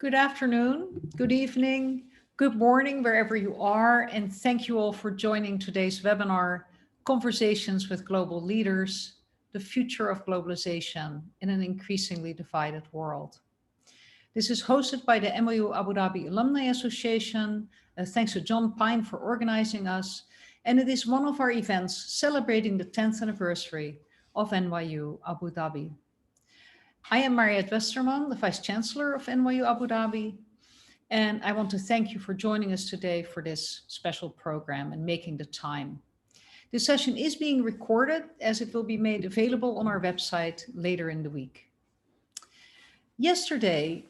Good afternoon, good evening, good morning, wherever you are, and thank you all for joining today's webinar, Conversations with Global Leaders, the Future of Globalization in an Increasingly Divided World. This is hosted by the NYU Abu Dhabi Alumni Association. Thanks to John Pine for organizing us, and it is one of our events celebrating the 10th anniversary of NYU Abu Dhabi. I am Mariette Westerman, the Vice Chancellor of NYU Abu Dhabi, and I want to thank you for joining us today for this special program and making the time. This session is being recorded as it will be made available on our website later in the week. Yesterday,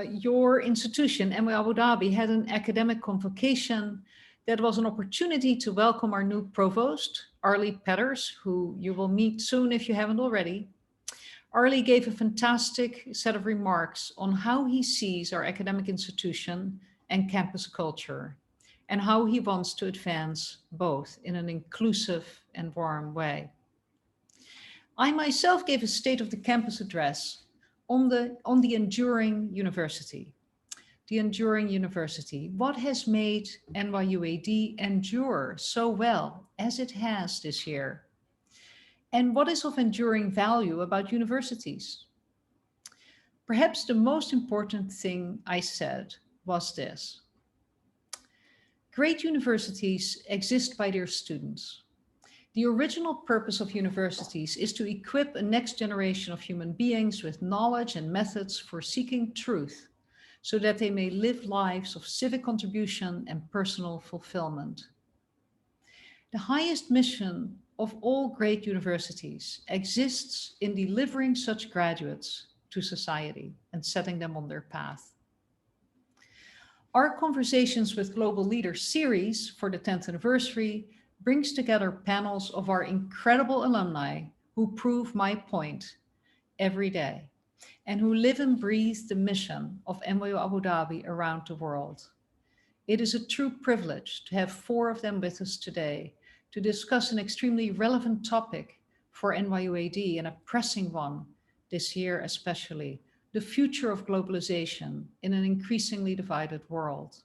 your institution, NYU Abu Dhabi, had an academic convocation that was an opportunity to welcome our new provost, Arlie Petters, who you will meet soon if you haven't already. Arlie gave a fantastic set of remarks on how he sees our academic institution and campus culture, and how he wants to advance both in an inclusive and warm way. I myself gave a state of the campus address on the enduring university. The enduring university, what has made NYUAD endure so well as it has this year? And what is of enduring value about universities? Perhaps the most important thing I said was this: great universities exist by their students. The original purpose of universities is to equip a next generation of human beings with knowledge and methods for seeking truth, so that they may live lives of civic contribution and personal fulfillment. The highest mission of all great universities exists in delivering such graduates to society and setting them on their path. Our Conversations with Global Leaders series for the 10th anniversary brings together panels of our incredible alumni who prove my point every day and who live and breathe the mission of NYU Abu Dhabi around the world. It is a true privilege to have 4 of them with us today to discuss an extremely relevant topic for NYUAD and a pressing one this year especially, the future of globalization in an increasingly divided world.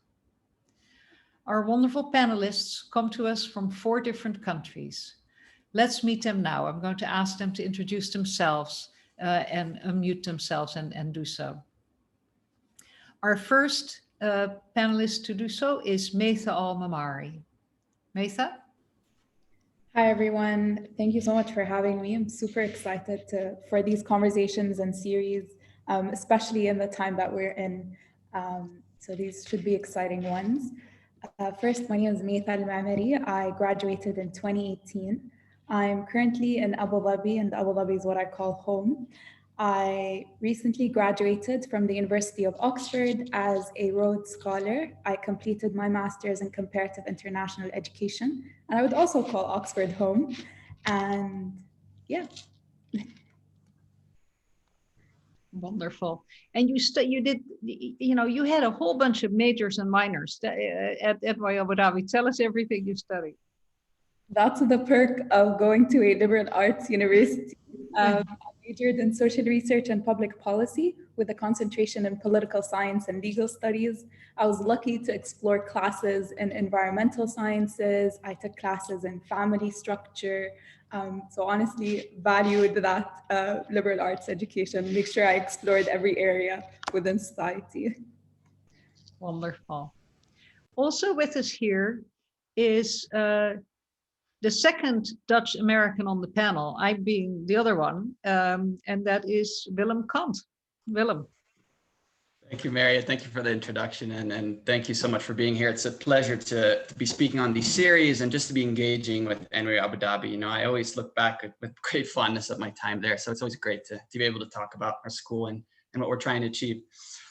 Our wonderful panelists come to us from 4 different countries. Let's meet them now. I'm going to ask them to introduce themselves and unmute themselves and do so. Our first panelist to do so is Metha Al-Mamari. Metha? Hi, everyone. Thank you so much for having me. I'm super excited for these conversations and series, especially in the time that we're in. So these should be exciting ones. First, my name is Metha Al-Mamari. I graduated in 2018. I'm currently in Abu Dhabi, and Abu Dhabi is what I call home. I recently graduated from the University of Oxford as a Rhodes Scholar. I completed my master's in comparative international education, and I would also call Oxford home. And yeah. Wonderful. And you had a whole bunch of majors and minors at NYU Abu Dhabi. Tell us everything you studied. That's the perk of going to a liberal arts university. I majored in social research and public policy with a concentration in political science and legal studies. I was lucky to explore classes in environmental sciences. I took classes in family structure. So honestly, valued that liberal arts education, make sure I explored every area within society. Wonderful. Also with us here is the second Dutch American on the panel, I being the other one, and that is Willem Kant. Willem. Thank you, Mariette. Thank you for the introduction, and thank you so much for being here. It's a pleasure to be speaking on these series and just to be engaging with NYU Abu Dhabi. You know, I always look back with great fondness of my time there, so it's always great to be able to talk about our school and what we're trying to achieve.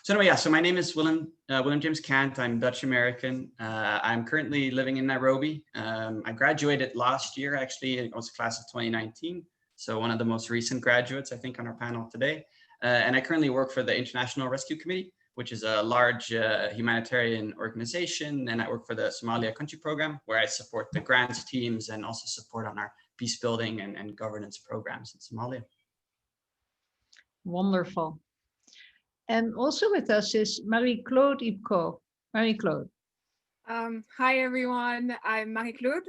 So anyway, yeah, so my name is Willem James Kant. I'm Dutch American. I'm currently living in Nairobi. I graduated last year, actually. It was class of 2019. So one of the most recent graduates, I think, on our panel today. And I currently work for the International Rescue Committee, which is a large humanitarian organization. And I work for the Somalia Country Program, where I support the grants teams and also support on our peace building and governance programs in Somalia. Wonderful. And also with us is Marie-Claude Ibko. Marie-Claude. Hi, everyone. I'm Marie-Claude.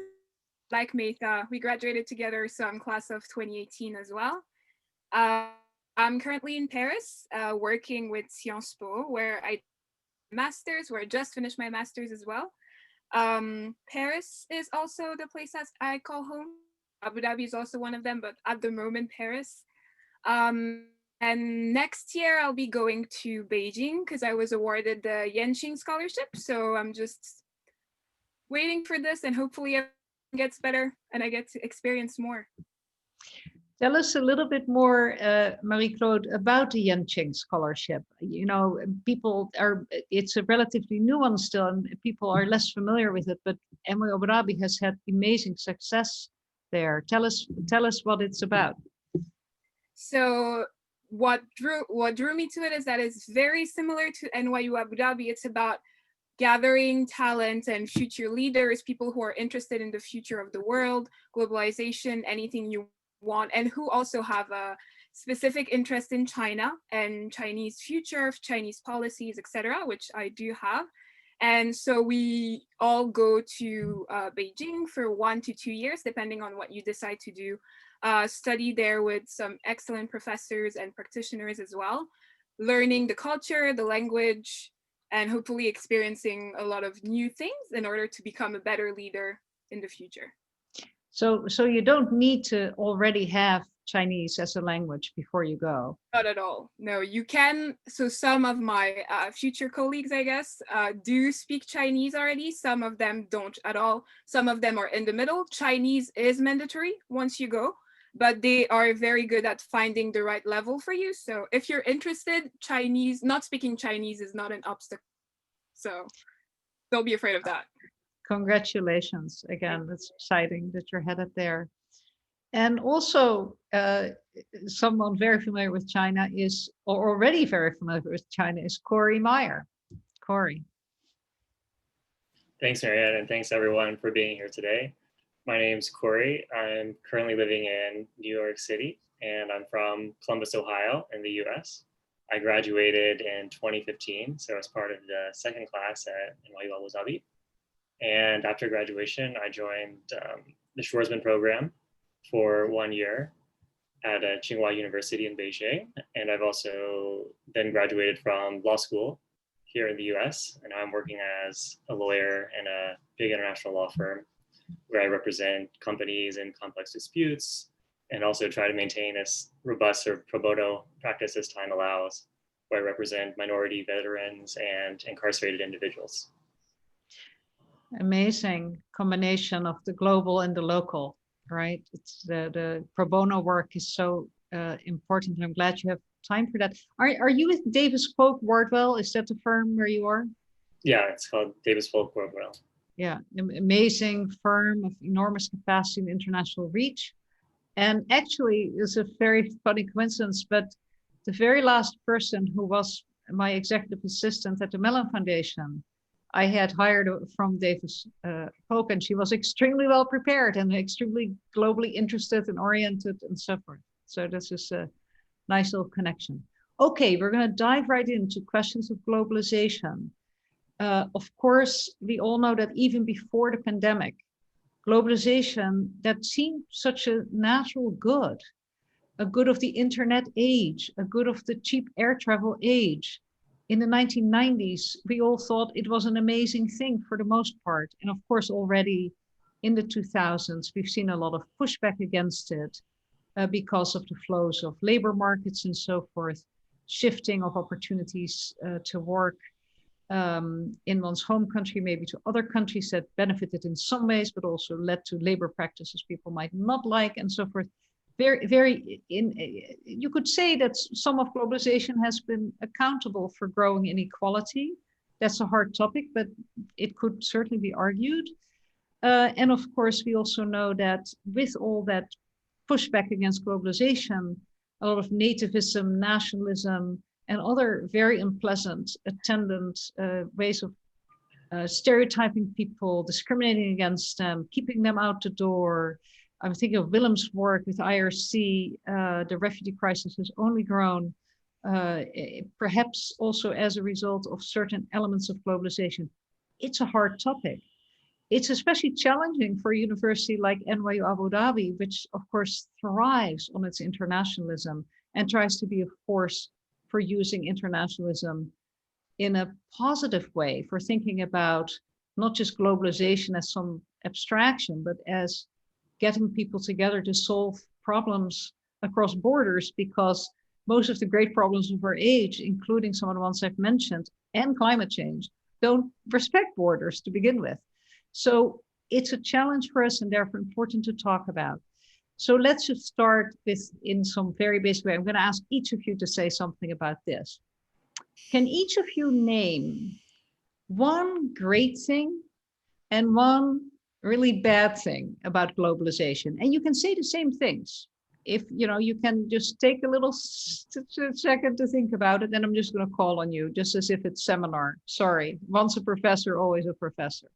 Like Metha, we graduated together, so I'm class of 2018 as well. I'm currently in Paris, working with Sciences Po, where I just finished my master's as well. Paris is also the place that I call home. Abu Dhabi is also one of them, but at the moment, Paris. And next year I'll be going to Beijing because I was awarded the Yenqing Scholarship. So I'm just waiting for this, and hopefully it gets better and I get to experience more. Tell us a little bit more, Marie-Claude, about the Yenqing Scholarship. You know, it's a relatively new one still, and people are less familiar with it, but MOE Abu Dhabi has had amazing success there. Tell us what it's about. So what drew me to it is that it's very similar to NYU Abu Dhabi. It's about gathering talent and future leaders, people who are interested in the future of the world, globalization, anything you want, and who also have a specific interest in China and Chinese future, Chinese policies, etc., which I do have. And so we all go to Beijing for 1 to 2 years, depending on what you decide to do. Study there with some excellent professors and practitioners as well, learning the culture, the language, and hopefully experiencing a lot of new things in order to become a better leader in the future. So you don't need to already have Chinese as a language before you go. Not at all. No, you can. So some of my future colleagues, I guess, do speak Chinese already. Some of them don't at all. Some of them are in the middle. Chinese is mandatory once you go, but they are very good at finding the right level for you. So if you're interested, not speaking Chinese is not an obstacle. So don't be afraid of that. Congratulations again. It's exciting that you're headed there. And also, someone very familiar with China or already very familiar with China is Corey Meyer. Corey. Thanks, Marianne, and thanks everyone for being here today. My name's Corey. I'm currently living in New York City, and I'm from Columbus, Ohio in the US. I graduated in 2015, so I was part of the second class at NYU Abu Dhabi. And after graduation, I joined the Schwarzman program for 1 year at Tsinghua University in Beijing. And I've also then graduated from law school here in the US. And I'm working as a lawyer in a big international law firm where I represent companies in complex disputes and also try to maintain as robust or pro bono practice as time allows, where I represent minority, veterans, and incarcerated individuals. Amazing combination of the global and the local, right? It's the pro bono work is so important. I'm glad you have time for that. Are you with Davis Polk Wardwell? Is that the firm where you are? Yeah, it's called Davis Polk Wardwell. Yeah, amazing firm of enormous capacity and international reach. And actually, it's a very funny coincidence, but the very last person who was my executive assistant at the Mellon Foundation, I had hired from Davis Polk, and she was extremely well prepared and extremely globally interested and oriented and so forth. So this is a nice little connection. Okay, we're going to dive right into questions of globalization. Of course, we all know that even before the pandemic, globalization that seemed such a natural good, a good of the internet age, a good of the cheap air travel age. In the 1990s, we all thought it was an amazing thing for the most part. And of course, already in the 2000s, we've seen a lot of pushback against it because of the flows of labor markets and so forth, shifting of opportunities to work in one's home country, maybe to other countries that benefited in some ways, but also led to labor practices people might not like and so forth. You could say that some of globalization has been accountable for growing inequality. That's a hard topic, but it could certainly be argued. And of course, we also know that with all that pushback against globalization, a lot of nativism, nationalism, and other very unpleasant attendant ways of stereotyping people, discriminating against them, keeping them out the door. I'm thinking of Willem's work with IRC. The refugee crisis has only grown perhaps also as a result of certain elements of globalization. It's a hard topic. It's especially challenging for a university like NYU Abu Dhabi, which of course thrives on its internationalism and tries to be a force for using internationalism in a positive way, for thinking about not just globalization as some abstraction, but as getting people together to solve problems across borders, because most of the great problems of our age, including some of the ones I've mentioned, and climate change, don't respect borders to begin with. So it's a challenge for us and therefore important to talk about. So let's just start with, in some very basic way, I'm going to ask each of you to say something about this. Can each of you name one great thing and one really bad thing about globalization? And you can say the same things. If you can just take a little second to think about it, then I'm just going to call on you, just as if it's seminar. Sorry, once a professor, always a professor.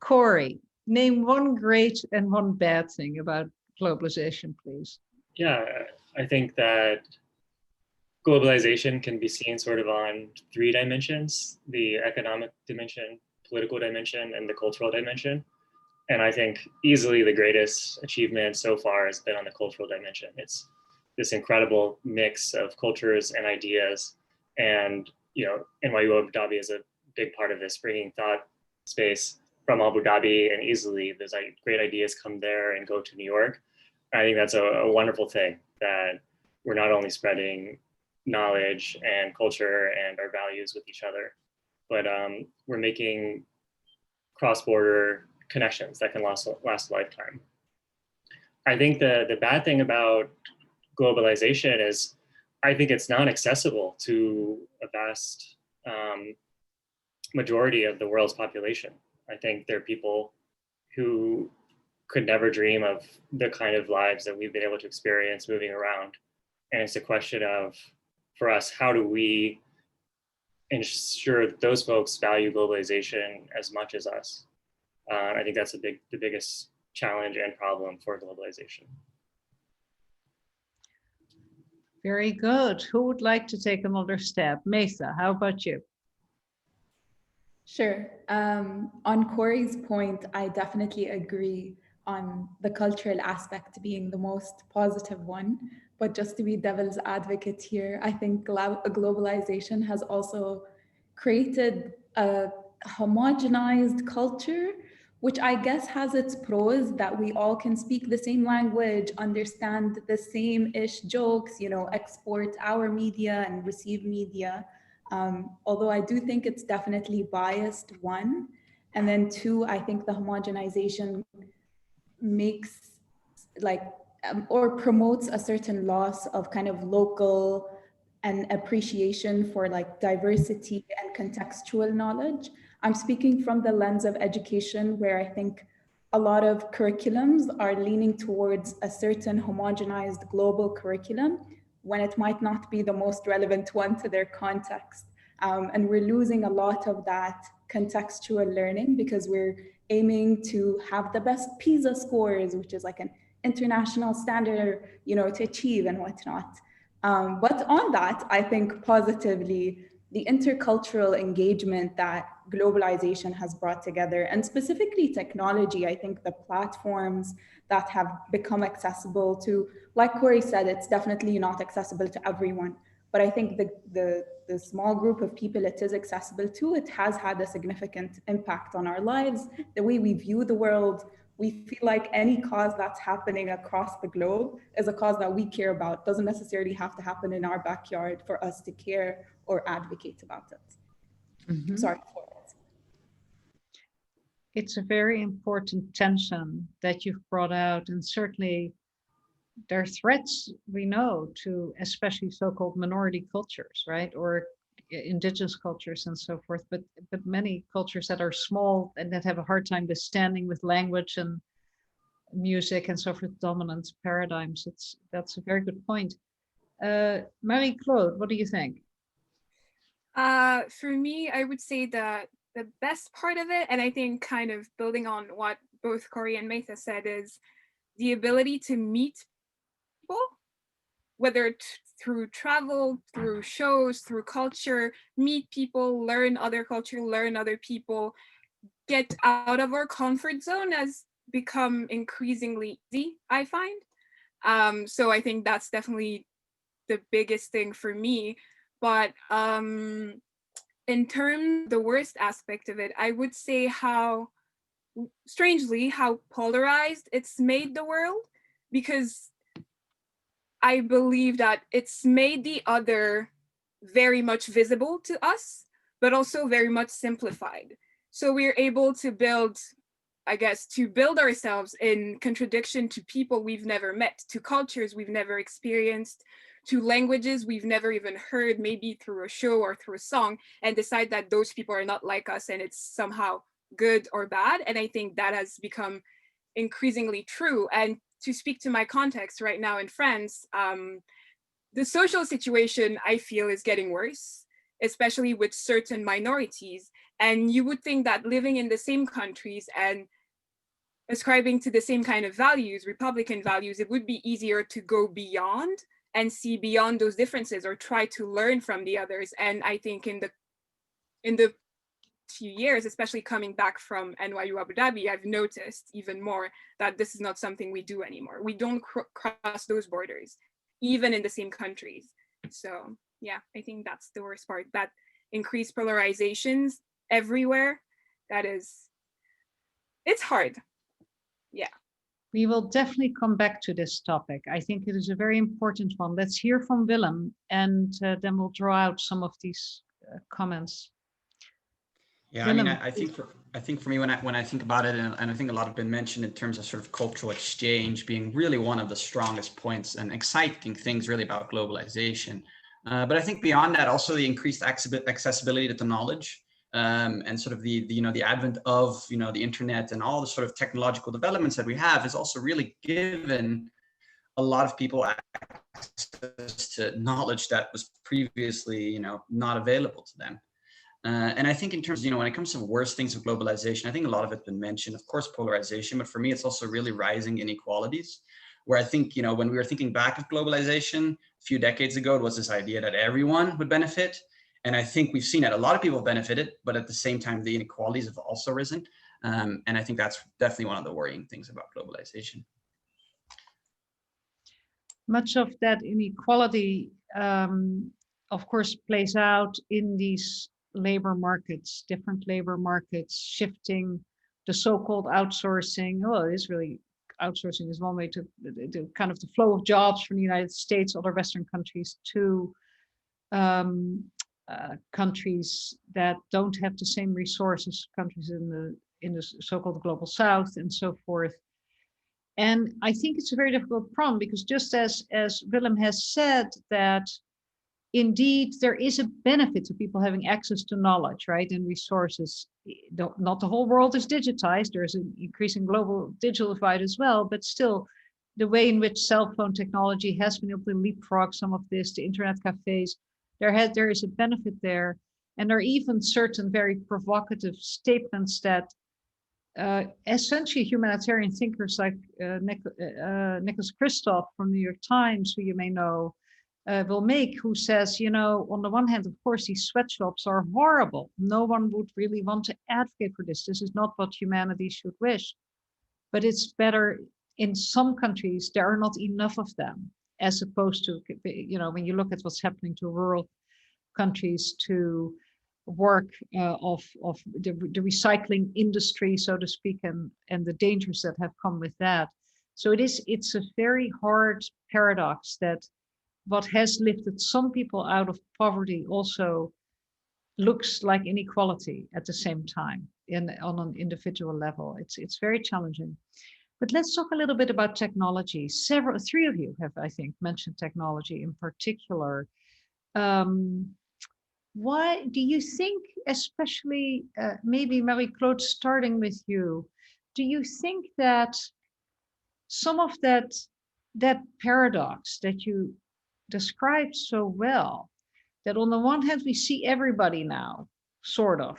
Corey, name one great and one bad thing about globalization, please. Yeah, I think that globalization can be seen sort of on 3 dimensions: the economic dimension, political dimension, and the cultural dimension. And I think easily the greatest achievement so far has been on the cultural dimension. It's this incredible mix of cultures and ideas. And, NYU Abu Dhabi is a big part of this, bringing thought space from Abu Dhabi, and easily there's great ideas come there and go to New York. I think that's a wonderful thing, that we're not only spreading knowledge and culture and our values with each other, but we're making cross-border connections that can last a lifetime. I think the bad thing about globalization is I think it's not accessible to a vast majority of the world's population. I think there are people who could never dream of the kind of lives that we've been able to experience moving around. And it's a question of, for us, how do we ensure that those folks value globalization as much as us? I think that's the biggest challenge and problem for globalization. Very good. Who would like to take another step? Metha, how about you? Sure. On Corey's point, I definitely agree on the cultural aspect being the most positive one. But just to be devil's advocate here, I think globalization has also created a homogenized culture, which I guess has its pros, that we all can speak the same language, understand the same-ish jokes, export our media and receive media. Although I do think it's definitely biased, 1. And then 2, I think the homogenization makes or promotes a certain loss of kind of local and appreciation for diversity and contextual knowledge. I'm speaking from the lens of education, where I think a lot of curriculums are leaning towards a certain homogenized global curriculum when it might not be the most relevant one to their context. And we're losing a lot of that contextual learning because we're aiming to have the best PISA scores, which is like an international standard, to achieve and whatnot. But on that, I think positively, the intercultural engagement that globalization has brought together, and specifically technology, I think the platforms that have become accessible to, like Corey said, it's definitely not accessible to everyone. But I think the small group of people it is accessible to, it has had a significant impact on our lives, the way we view the world. We feel like any cause that's happening across the globe is a cause that we care about. It doesn't necessarily have to happen in our backyard for us to care or advocate about it. Mm-hmm. Sorry. It's a very important tension that you've brought out, and certainly there are threats, we know, to especially so-called minority cultures, right? Or indigenous cultures and so forth, but many cultures that are small and that have a hard time standing with language and music and so forth, dominant paradigms. That's a very good point. Marie-Claude, what do you think? For me, I would say that the best part of it, and I think kind of building on what both Corey and Metha said, is the ability to meet people whether through travel, through shows, through culture, meet people, learn other culture, learn other people, get out of our comfort zone has become increasingly easy, I find. So I think that's definitely the biggest thing for me. But in terms of the worst aspect of it, I would say how, strangely, how polarized it's made the world, because I believe that it's made the other very much visible to us, but also very much simplified. So we're able to build, I guess, to build ourselves in contradiction to people we've never met, to cultures we've never experienced, to languages we've never even heard, maybe through a show or through a song, and decide that those people are not like us and it's somehow good or bad. And I think that has become increasingly true. And to speak to my context right now in France, the social situation I feel is getting worse, especially with certain minorities. And you would think that living in the same countries and ascribing to the same kind of values, Republican values, it would be easier to go beyond and see beyond those differences or try to learn from the others. And I think in the few years, especially coming back from NYU Abu Dhabi, I've noticed even more that this is not something we do anymore. We don't cross those borders, even in the same countries. So yeah, I think that's the worst part, that increased polarizations everywhere. It's hard. Yeah. We will definitely come back to this topic. I think it is a very important one. Let's hear from Willem, and then we'll draw out some of these comments. Yeah, I mean, I think for me, when I think about it, and I think a lot have been mentioned in terms of sort of cultural exchange being really one of the strongest points and exciting things really about globalization. But I think beyond that, also the increased accessibility to knowledge, and sort of the advent of the internet and all the sort of technological developments that we have is also really given a lot of people access to knowledge that was previously not available to them. And I think in terms of, when it comes to worst things of globalization, I think a lot of it's been mentioned, of course, polarization, but for me, it's also really rising inequalities, where I think, when we were thinking back of globalization a few decades ago, it was this idea that everyone would benefit. And I think we've seen that a lot of people benefited, but at the same time, the inequalities have also risen. And I think that's definitely one of the worrying things about globalization. Much of that inequality, of course, plays out in these labor markets, different labor markets, shifting the so-called outsourcing. Well, it is really, outsourcing is one way to kind of the flow of jobs from the United States, other Western countries, to countries that don't have the same resources, countries in the so-called global South and so forth. And I think it's a very difficult problem, because just as Willem has said, that indeed there is a benefit to people having access to knowledge, right, and resources. Not the whole world is digitized. There's an increasing global digital divide as well, but still the way in which cell phone technology has been able to leapfrog some of this, the internet cafes, there is a benefit there. And there are even certain very provocative statements that essentially humanitarian thinkers like Nicholas Kristof from New York Times, who you may know, will make, who says, on the one hand, of course, these sweatshops are horrible. No one would really want to advocate for this. This is not what humanity should wish. But it's better in some countries, there are not enough of them, as opposed to, when you look at what's happening to rural countries, to work of the recycling industry, so to speak, and the dangers that have come with that. So it's a very hard paradox that what has lifted some people out of poverty also looks like inequality at the same time on an individual level. It's very challenging. But let's talk a little bit about technology. Three of you have, I think, mentioned technology in particular. Why do you think, especially maybe Marie-Claude, starting with you, do you think that some of that paradox that you described so well, that on the one hand we see everybody now, sort of,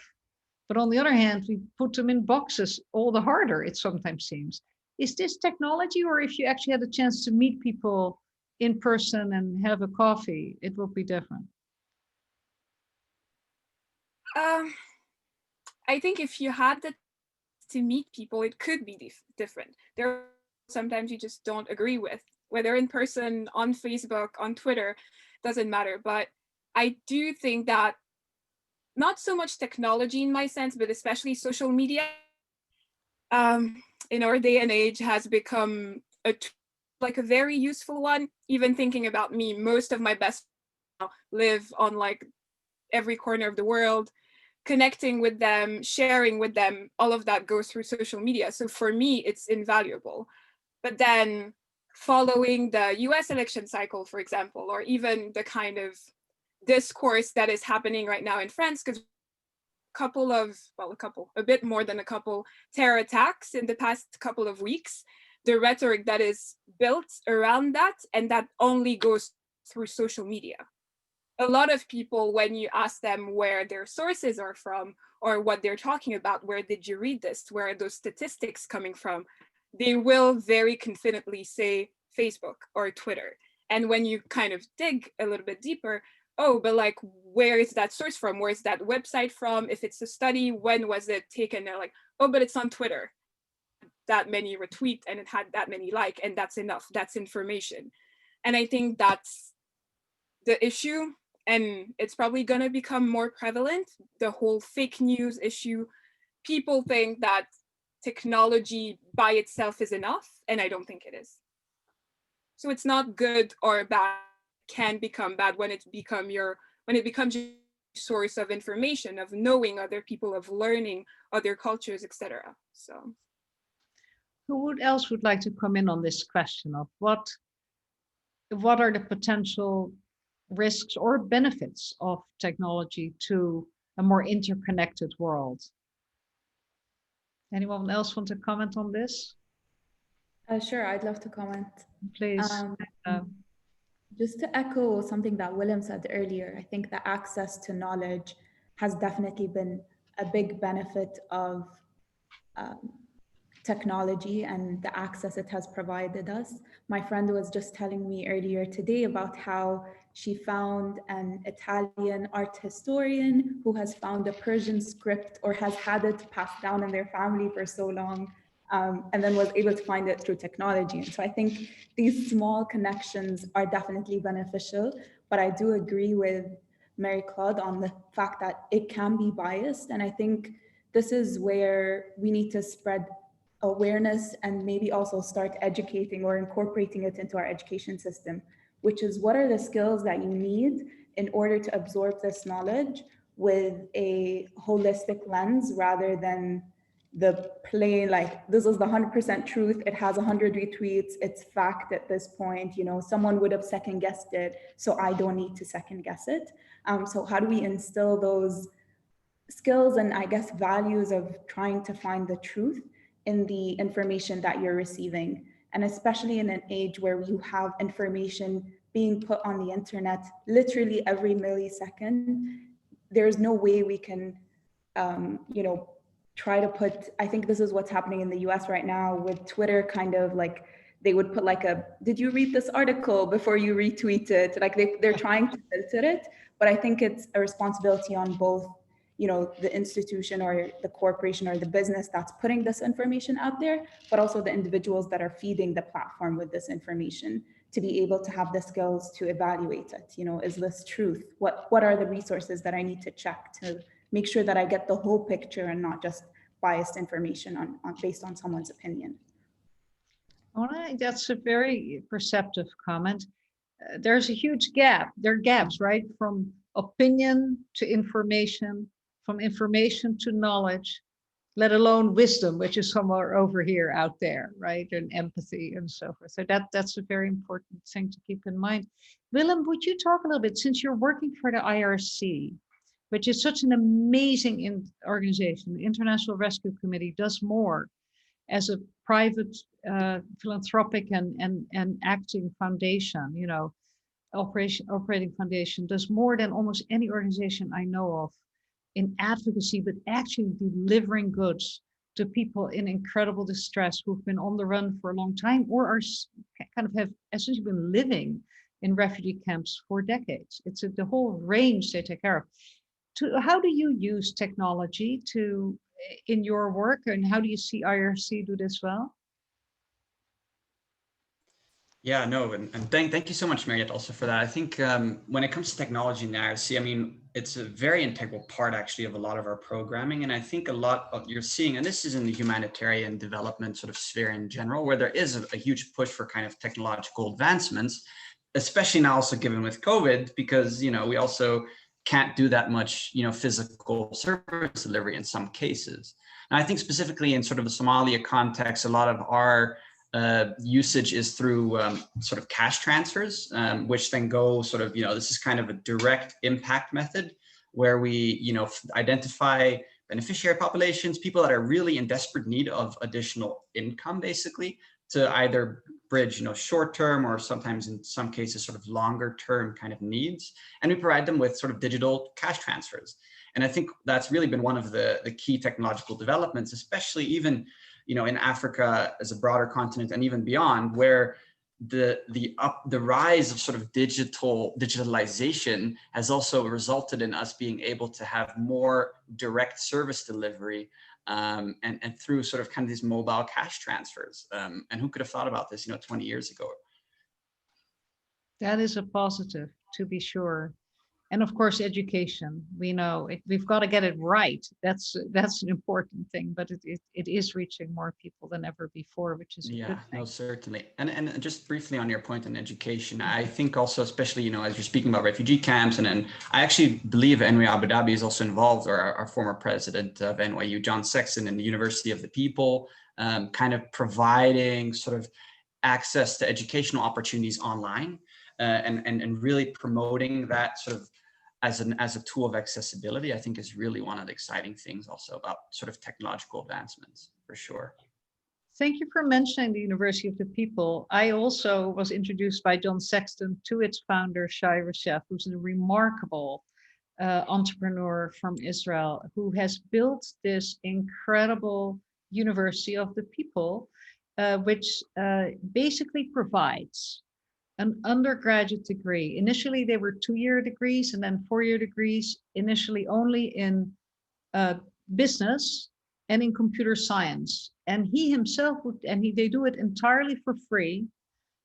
but on the other hand we put them in boxes all the harder, it sometimes seems. Is this technology, or if you actually had a chance to meet people in person and have a coffee, it will be different? I think if you had the to meet people, it could be different. There are sometimes you just don't agree with, whether in person, on Facebook, on Twitter, doesn't matter. But I do think that not so much technology in my sense, but especially social media in our day and age has become like a very useful one. Even thinking about me, most of my best friends live on like every corner of the world. Connecting with them, sharing with them, all of that goes through social media. So for me, it's invaluable. But then following the US election cycle, for example, or even the kind of discourse that is happening right now in France, because a bit more than a couple terror attacks in the past couple of weeks, the rhetoric that is built around that, and that only goes through social media. A lot of people, when you ask them where their sources are from or what they're talking about, where did you read this? Where are those statistics coming from? They will very confidently say Facebook or Twitter. And when you kind of dig a little bit deeper, oh, but like, where is that source from? Where is that website from? If it's a study, when was it taken? They're like, oh, but it's on Twitter. That many retweet and it had that many like, and that's enough. That's information. And I think that's the issue. And it's probably going to become more prevalent, the whole fake news issue. People think that technology by itself is enough, and I don't think it is. So it's not good or bad. It can become bad when it becomes your source of information, of knowing other people, of learning other cultures, etc. So Who else would like to come in on this question of what are the potential risks or benefits of technology to a more interconnected world? Anyone else want to comment on this? Sure, I'd love to comment. Please. Just to echo something that Willem said earlier, I think that access to knowledge has definitely been a big benefit of technology and the access it has provided us. My friend was just telling me earlier today about how she found an Italian art historian who has found a Persian script or has had it passed down in their family for so long, and then was able to find it through technology. And so I think these small connections are definitely beneficial, but I do agree with Mary Claude on the fact that it can be biased. And I think this is where we need to spread awareness and maybe also start educating or incorporating it into our education system, which is what are the skills that you need in order to absorb this knowledge with a holistic lens rather than the plain, like, this is the 100% truth, it has 100 retweets, it's fact at this point, you know, someone would have second guessed it, so I don't need to second guess it. So how do we instill those skills and I guess values of trying to find the truth in the information that you're receiving? And especially in an age where you have information being put on the internet literally every millisecond, there's no way we can, try to put, I think this is what's happening in the US right now with Twitter, kind of like, they would put like did you read this article before you retweet it? Like they're trying to filter it, but I think it's a responsibility on both, the institution or the corporation or the business that's putting this information out there, but also the individuals that are feeding the platform with this information to be able to have the skills to evaluate it. Is this truth? What are the resources that I need to check to make sure that I get the whole picture and not just biased information on based on someone's opinion? That's a very perceptive comment. There's a huge gap. There are gaps, right? From opinion to information, from information to knowledge, let alone wisdom, which is somewhere over here out there, right? And empathy and so forth. So that's a very important thing to keep in mind. Willem, would you talk a little bit, since you're working for the IRC, which is such an amazing organization, the International Rescue Committee does more as a private philanthropic and acting foundation, operating foundation, does more than almost any organization I know of in advocacy, but actually delivering goods to people in incredible distress who've been on the run for a long time or are kind of have essentially been living in refugee camps for decades. It's the whole range they take care of. How do you use technology in your work, and how do you see IRC do this well? Yeah, no, and thank you so much, Mariette, also for that. I think when it comes to technology in the IRC, I mean, it's a very integral part actually of a lot of our programming. And I think a lot of you're seeing, and this is in the humanitarian development sort of sphere in general, where there is a huge push for kind of technological advancements, especially now also given with COVID, because, you know, we also can't do that much, you know, physical service delivery in some cases. And I think specifically in sort of the Somalia context, a lot of our usage is through sort of cash transfers, which then go sort of, you know, this is kind of a direct impact method where we, you know, identify beneficiary populations, people that are really in desperate need of additional income, basically, to either bridge, you know, short-term or sometimes in some cases sort of longer-term kind of needs. And we provide them with sort of digital cash transfers. And I think that's really been one of the key technological developments, especially even, you know, in Africa as a broader continent and even beyond, where the rise of sort of digitalization has also resulted in us being able to have more direct service delivery and through sort of kind of these mobile cash transfers. And who could have thought about this, you know, 20 years ago? That is a positive, to be sure. And of course, education. We know we've got to get it right. That's an important thing, but it is reaching more people than ever before, which is a good thing. No, certainly. And just briefly on your point on education, I think also, especially, you know, as you're speaking about refugee camps, and I actually believe NYU Abu Dhabi is also involved, or our former president of NYU, John Sexton, in the University of the People, kind of providing sort of access to educational opportunities online, and really promoting that sort of as a tool of accessibility, I think is really one of the exciting things also about sort of technological advancements, for sure. Thank you for mentioning the University of the People. I also was introduced by John Sexton to its founder, Shai Reshef, who's a remarkable entrepreneur from Israel, who has built this incredible University of the People, which basically provides an undergraduate degree. Initially, they were 2-year degrees and then 4-year degrees, initially only in business and in computer science. And he himself they do it entirely for free.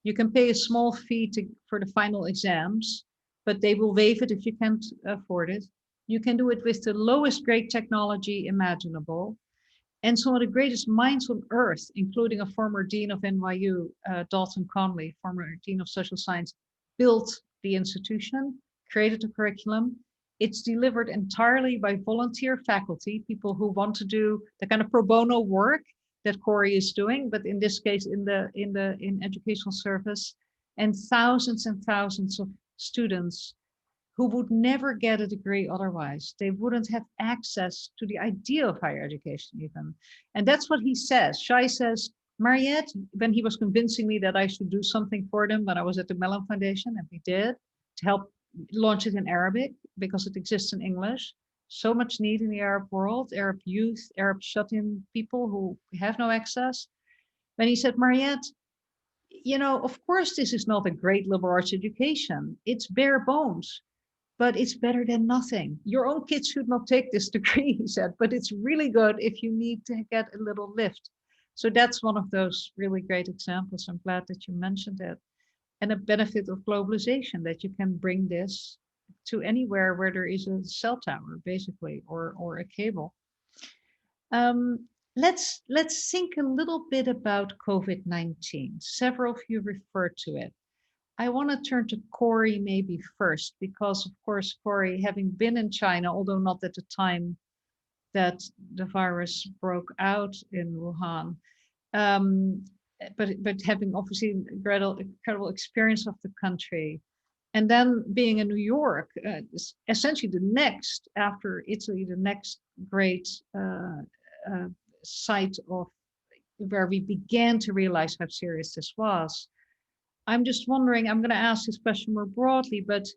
You can pay a small fee for the final exams, but they will waive it if you can't afford it. You can do it with the lowest grade technology imaginable. And some of the greatest minds on earth, including a former dean of NYU, Dalton Conley, former dean of social science, built the institution, created a curriculum. It's delivered entirely by volunteer faculty, people who want to do the kind of pro bono work that Corey is doing, but in this case, in educational service, and thousands of students who would never get a degree otherwise. They wouldn't have access to the idea of higher education even. And that's what he says. Shai says, Mariette, when he was convincing me that I should do something for them when I was at the Mellon Foundation, and we did, to help launch it in Arabic, because it exists in English. So much need in the Arab world, Arab youth, Arab shut-in people who have no access. When he said, Mariette, you know, of course, this is not a great liberal arts education. It's bare bones. But it's better than nothing. Your own kids should not take this degree, he said, but it's really good if you need to get a little lift. So that's one of those really great examples. I'm glad that you mentioned it. And a benefit of globalization, that you can bring this to anywhere where there is a cell tower, basically, or a cable. Let's think a little bit about COVID-19. Several of you referred to it. I want to turn to Corey maybe first, because of course, Corey, having been in China, although not at the time that the virus broke out in Wuhan, but having obviously incredible experience of the country, and then being in New York, essentially the next, after Italy, the next great site of where we began to realize how serious this was. I'm just wondering, I'm going to ask this question more broadly, but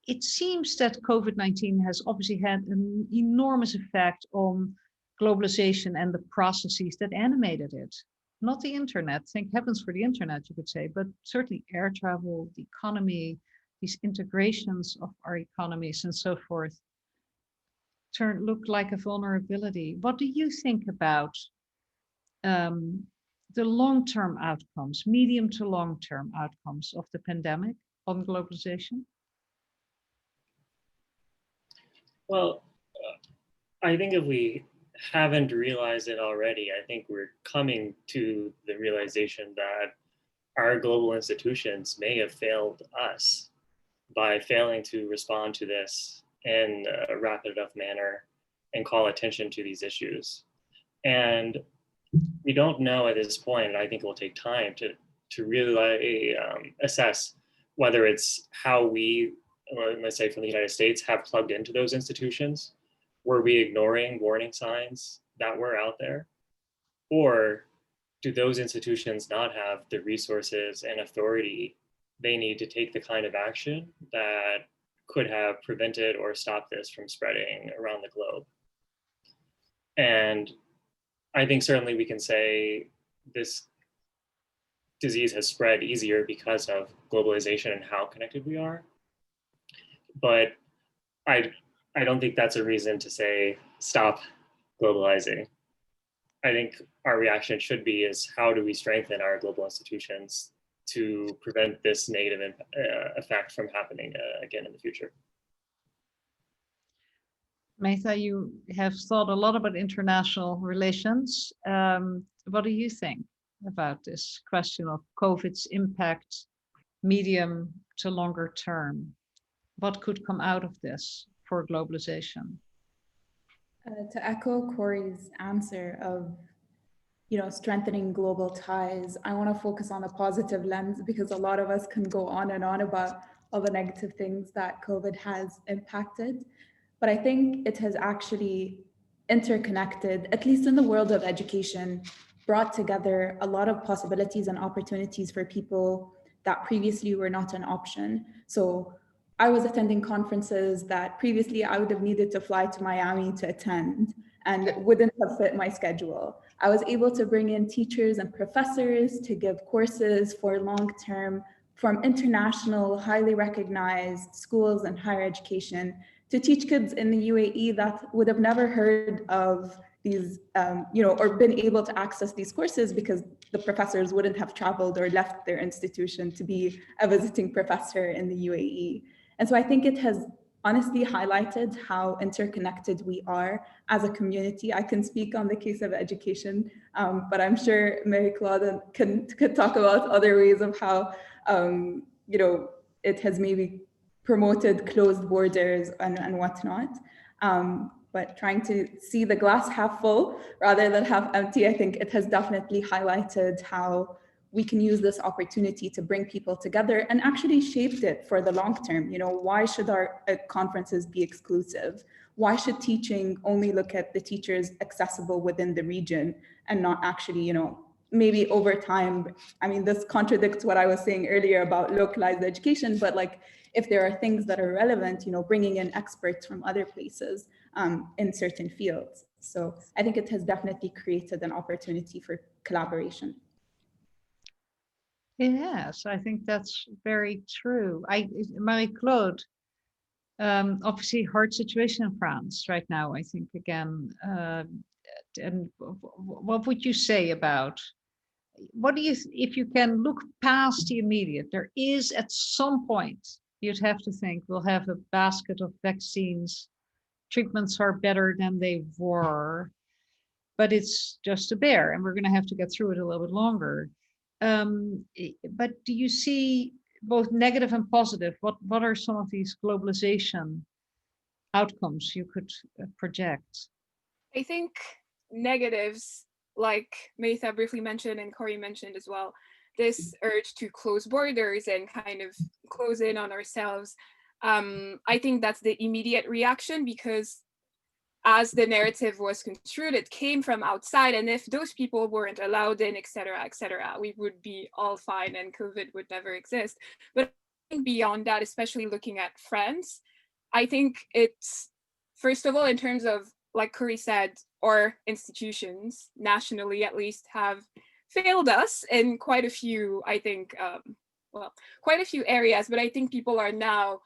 it seems that COVID-19 has obviously had an enormous effect on globalization and the processes that animated it. not the internet, thank heavens for the internet, you could say, but certainly air travel, the economy, these integrations of our economies and so forth, look like a vulnerability. What do you think about the long-term outcomes, medium to long-term outcomes of the pandemic on globalization? Well, I think if we haven't realized it already, I think we're coming to the realization that our global institutions may have failed us by failing to respond to this in a rapid enough manner and call attention to these issues. And we don't know at this point, and I think it will take time to really assess whether it's how we, let's say from the United States, have plugged into those institutions. Were we ignoring warning signs that were out there? Or do those institutions not have the resources and authority they need to take the kind of action that could have prevented or stopped this from spreading around the globe? And I think certainly we can say this disease has spread easier because of globalization and how connected we are. But I don't think that's a reason to say stop globalizing. I think our reaction should be is how do we strengthen our global institutions to prevent this negative effect from happening again in the future. Metha, you have thought a lot about international relations. What do you think about this question of COVID's impact, medium to longer term? What could come out of this for globalization? To echo Corey's answer of, strengthening global ties, I want to focus on a positive lens because a lot of us can go on and on about all the negative things that COVID has impacted. But I think it has actually interconnected, at least in the world of education, brought together a lot of possibilities and opportunities for people that previously were not an option. So I was attending conferences that previously I would have needed to fly to Miami to attend and wouldn't have fit my schedule. I was able to bring in teachers and professors to give courses for long-term from international, highly recognized schools and higher education to teach kids in the UAE that would have never heard of these, or been able to access these courses because the professors wouldn't have traveled or left their institution to be a visiting professor in the UAE. And so I think it has honestly highlighted how interconnected we are as a community. I can speak on the case of education, but I'm sure Marie-Claude could talk about other ways of how, it has maybe promoted closed borders and whatnot. But trying to see the glass half full rather than half empty, I think it has definitely highlighted how we can use this opportunity to bring people together and actually shaped it for the long term. Why should our conferences be exclusive? Why should teaching only look at the teachers accessible within the region and not actually, maybe over time, this contradicts what I was saying earlier about localized education, but like if there are things that are relevant, bringing in experts from other places in certain fields. So I think it has definitely created an opportunity for collaboration. Yes, I think that's very true. Marie-Claude, obviously hard situation in France right now, I think again. And what would you say about, if you can look past the immediate, there is at some point, you'd have to think we'll have a basket of vaccines, treatments are better than they were, but it's just a bear and we're going to have to get through it a little bit longer. But do you see both negative and positive? What are some of these globalization outcomes you could project? I think negatives, like Metha briefly mentioned and Corey mentioned as well, this urge to close borders and kind of close in on ourselves. I think that's the immediate reaction because as the narrative was construed, it came from outside. And if those people weren't allowed in, et cetera, we would be all fine and COVID would never exist. But beyond that, especially looking at France, I think it's, first of all, in terms of, like Corey said, our institutions, nationally at least, have failed us in quite a few, I think, quite a few areas, but I think people are now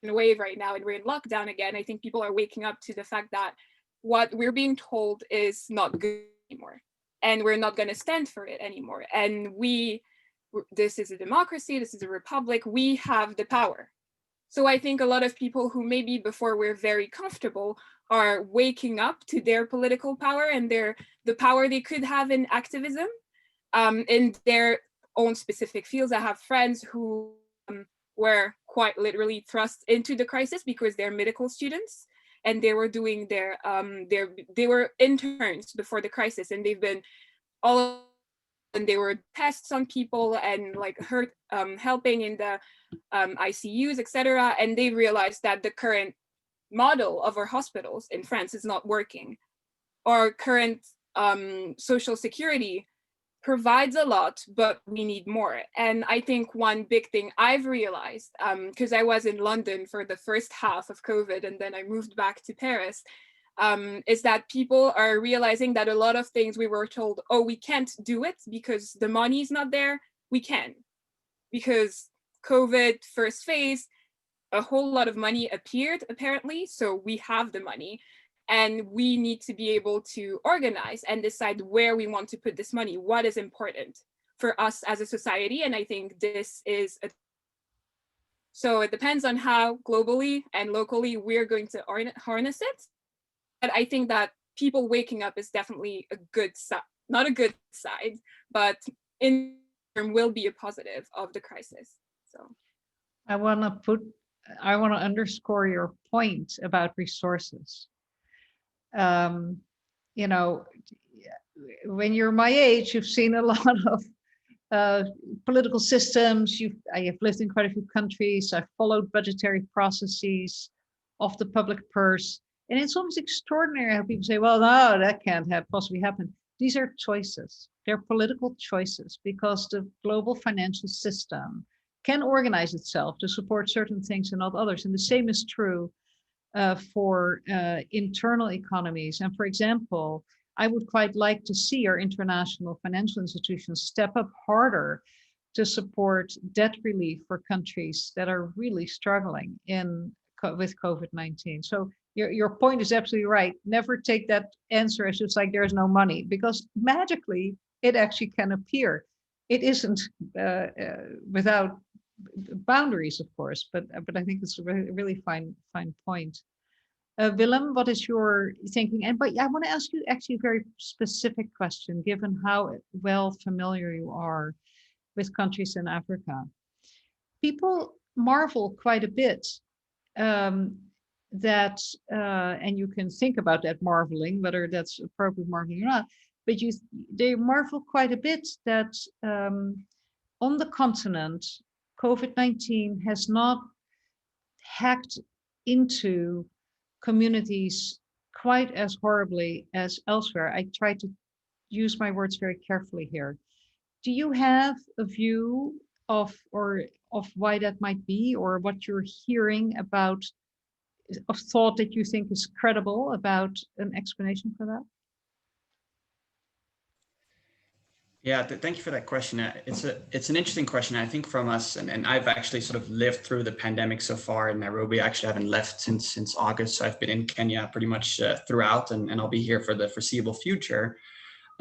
in a wave right now and we're in lockdown again. I think people are waking up to the fact that what we're being told is not good anymore, and we're not going to stand for it anymore. And this is a democracy, this is a republic, we have the power. So I think a lot of people who maybe before were very comfortable are waking up to their political power and the power they could have in activism in their own specific fields. I have friends who were quite literally thrust into the crisis because they're medical students and they were doing they were interns before the crisis, and they've been and they were tests on people and like helping in the ICUs, etc. And they realized that the current model of our hospitals in France is not working. Our current social security provides a lot, but we need more. And I think one big thing I've realized, because I was in London for the first half of COVID and then I moved back to Paris, is that people are realizing that a lot of things we were told, oh, we can't do it because the money is not there. We can, because COVID first phase, a whole lot of money appeared apparently. So we have the money and we need to be able to organize and decide where we want to put this money, what is important for us as a society. And I think this is so it depends on how globally and locally we're going to harness it. But I think that people waking up is definitely a good side, not a good side, but in term will be a positive of the crisis. So I want to underscore your point about resources. You know, when you're my age, you've seen a lot of political systems. I have lived in quite a few countries. I've followed budgetary processes of the public purse. And it's almost extraordinary how people say, well, no, that can't possibly happen. These are choices. They're political choices because the global financial system can organize itself to support certain things and not others. And the same is true for internal economies. And for example, I would quite like to see our international financial institutions step up harder to support debt relief for countries that are really struggling with COVID-19. So your point is absolutely right. Never take that answer as just like there's no money, because magically it actually can appear. It isn't without boundaries, of course, but I think it's a really fine point. Willem, what is your thinking? But I want to ask you actually a very specific question, given how well familiar you are with countries in Africa. People marvel quite a bit that, and you can think about that marveling, whether that's appropriate marveling or not, but they marvel quite a bit that on the continent, COVID-19 has not hacked into communities quite as horribly as elsewhere. I try to use my words very carefully here. Do you have a view of why that might be, or what you're hearing about, a thought that you think is credible about an explanation for that? Yeah, thank you for that question. It's an interesting question. I think from us, and I've actually sort of lived through the pandemic so far in Nairobi. I actually haven't left since August, so I've been in Kenya pretty much throughout, and I'll be here for the foreseeable future.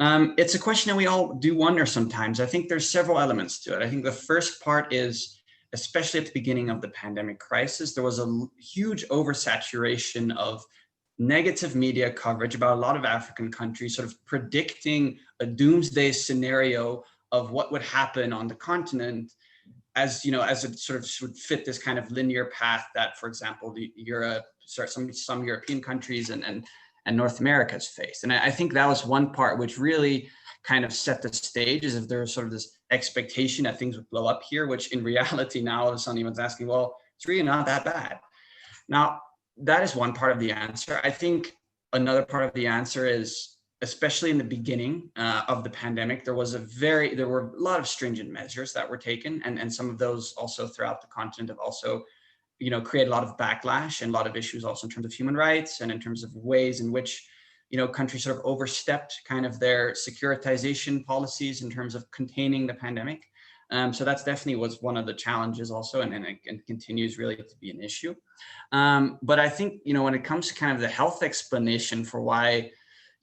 It's a question that we all do wonder sometimes. I think there's several elements to it. I think the first part is, especially at the beginning of the pandemic crisis, there was a huge oversaturation of negative media coverage about a lot of African countries, sort of predicting a doomsday scenario of what would happen on the continent, as it sort of would fit this kind of linear path that, for example, some European countries and North America has faced. And I think that was one part which really kind of set the stage, as if there was sort of this expectation that things would blow up here, which in reality now all of a sudden everyone's asking, well, it's really not that bad. Now, that is one part of the answer. I think another part of the answer is, especially in the beginning of the pandemic, there were a lot of stringent measures that were taken, and some of those also throughout the continent have also, created a lot of backlash and a lot of issues also in terms of human rights and in terms of ways in which countries sort of overstepped kind of their securitization policies in terms of containing the pandemic. So that's definitely was one of the challenges also, and it continues really to be an issue. But I think, when it comes to kind of the health explanation for why,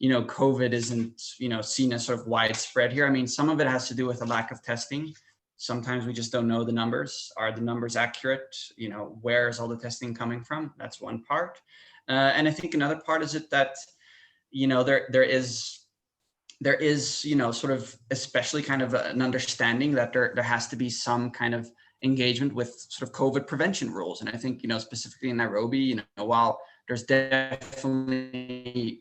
COVID isn't, seen as sort of widespread here. I mean, some of it has to do with a lack of testing. Sometimes we just don't know the numbers. Are the numbers accurate? Where is all the testing coming from? That's one part. And I think another part is that, there is, sort of, especially kind of an understanding that there has to be some kind of engagement with sort of COVID prevention rules. And I think, specifically in Nairobi, while there's definitely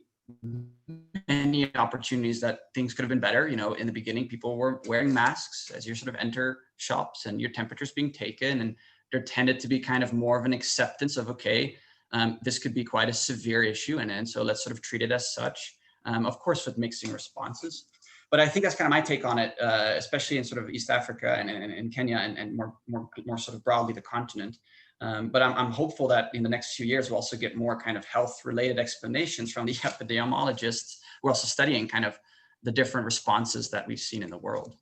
many opportunities that things could have been better, in the beginning, people were wearing masks as you sort of enter shops and your temperature's being taken. And there tended to be kind of more of an acceptance of, okay, this could be quite a severe issue. And so let's sort of treat it as such. Of course, with mixing responses. But I think that's kind of my take on it, especially in sort of East Africa and in Kenya and more sort of broadly the continent. But I'm hopeful that in the next few years, we'll also get more kind of health related explanations from the epidemiologists who are also studying kind of the different responses that we've seen in the world.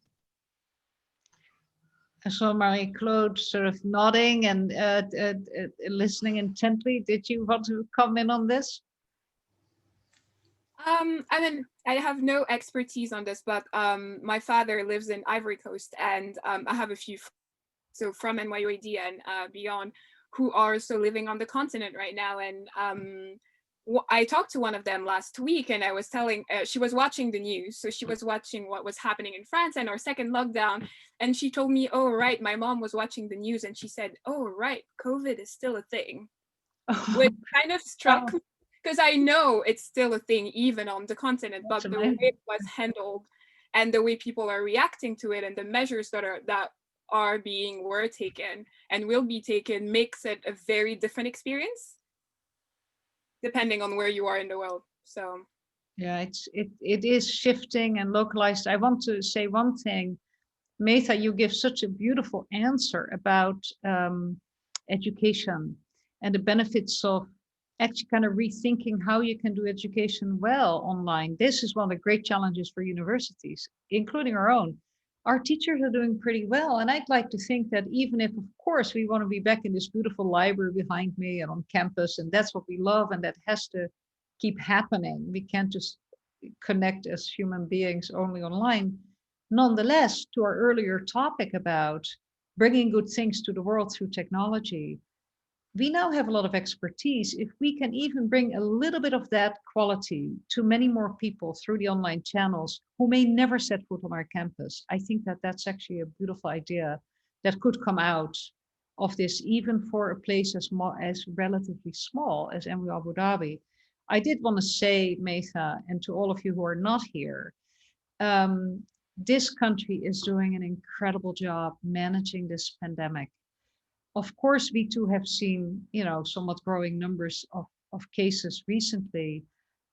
I saw Marie-Claude sort of nodding and listening intently. Did you want to comment on this? I mean, I have no expertise on this, but my father lives in Ivory Coast, and I have a few so from NYUAD and beyond who are also living on the continent right now. And I talked to one of them last week, and I was telling, she was watching the news. So she was watching what was happening in France and our second lockdown. And she told me, oh, right, my mom was watching the news and she said, oh, right, COVID is still a thing, which kind of struck me. Because I know it's still a thing even on the continent, but the way it was handled and the way people are reacting to it and the measures that were taken and will be taken makes it a very different experience depending on where you are in the world. So yeah, it is shifting and localized. I want to say one thing. Metha, you give such a beautiful answer about education and the benefits of actually kind of rethinking how you can do education well online. This is one of the great challenges for universities, including our own. Our teachers are doing pretty well. And I'd like to think that even if, of course, we want to be back in this beautiful library behind me and on campus, and that's what we love, and that has to keep happening. We can't just connect as human beings only online. Nonetheless, to our earlier topic about bringing good things to the world through technology, we now have a lot of expertise. If we can even bring a little bit of that quality to many more people through the online channels who may never set foot on our campus, I think that that's actually a beautiful idea that could come out of this, even for a place as relatively small as NYU Abu Dhabi. I did want to say, Metha, and to all of you who are not here, this country is doing an incredible job managing this pandemic. Of course, we too have seen, somewhat growing numbers of cases recently,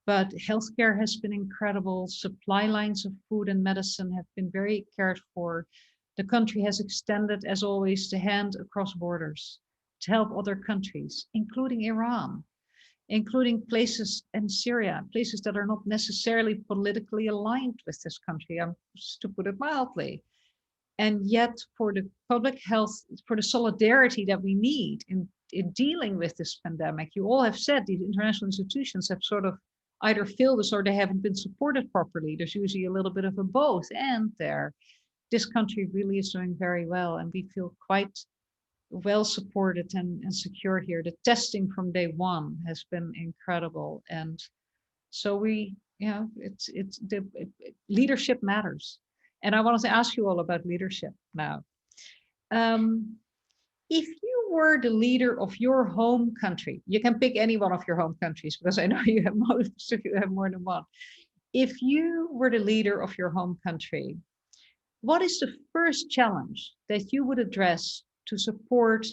but healthcare has been incredible. Supply lines of food and medicine have been very cared for. The country has extended, as always, the hand across borders to help other countries, including Iran, including places in Syria, places that are not necessarily politically aligned with this country, to put it mildly. And yet for the public health, for the solidarity that we need in dealing with this pandemic, you all have said these international institutions have sort of either failed us or they haven't been supported properly. There's usually a little bit of a both and there. This country really is doing very well, and we feel quite well supported and secure here. The testing from day one has been incredible. And so leadership matters. And I wanted to ask you all about leadership now. If you were the leader of your home country, you can pick any one of your home countries because I know you have most of you have more than one. If you were the leader of your home country, what is the first challenge that you would address to support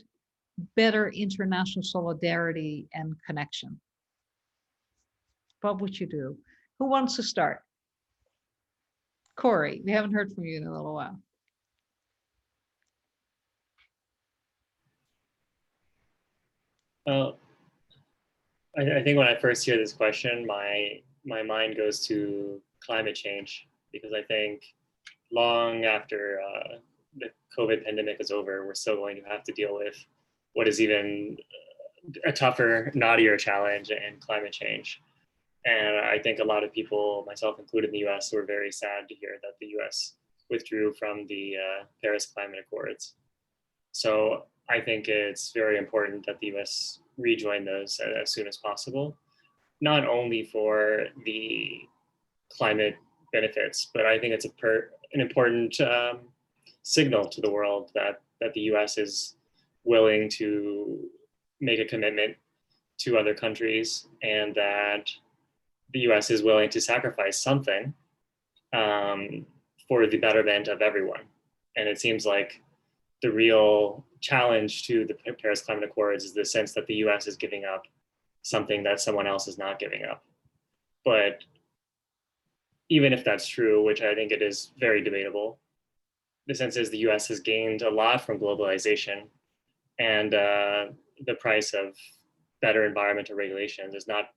better international solidarity and connection? What would you do? Who wants to start? Corey, we haven't heard from you in a little while. Well, I think when I first hear this question, my my mind goes to climate change, because I think long after the COVID pandemic is over, we're still going to have to deal with what is even a tougher, knottier challenge in climate change. And I think a lot of people, myself included in the US, were very sad to hear that the US withdrew from the Paris Climate Accords. So I think it's very important that the US rejoin those as soon as possible, not only for the climate benefits, but I think it's an important signal to the world that the US is willing to make a commitment to other countries, and that the US is willing to sacrifice something for the betterment of everyone. And it seems like the real challenge to the Paris Climate Accords is the sense that the US is giving up something that someone else is not giving up. But even if that's true, which I think it is very debatable, the sense is the US has gained a lot from globalization, and the price of better environmental regulations is not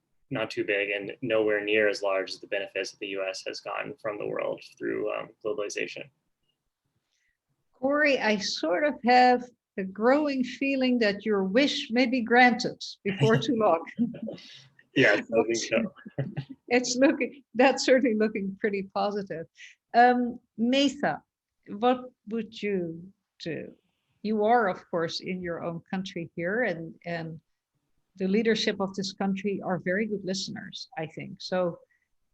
too big and nowhere near as large as the benefits that the US has gotten from the world through globalization. Corey, I sort of have a growing feeling that your wish may be granted before too long. Yes, I think so. That's certainly looking pretty positive. Metha, what would you do? You are, of course, in your own country here, and the leadership of this country are very good listeners, I think. So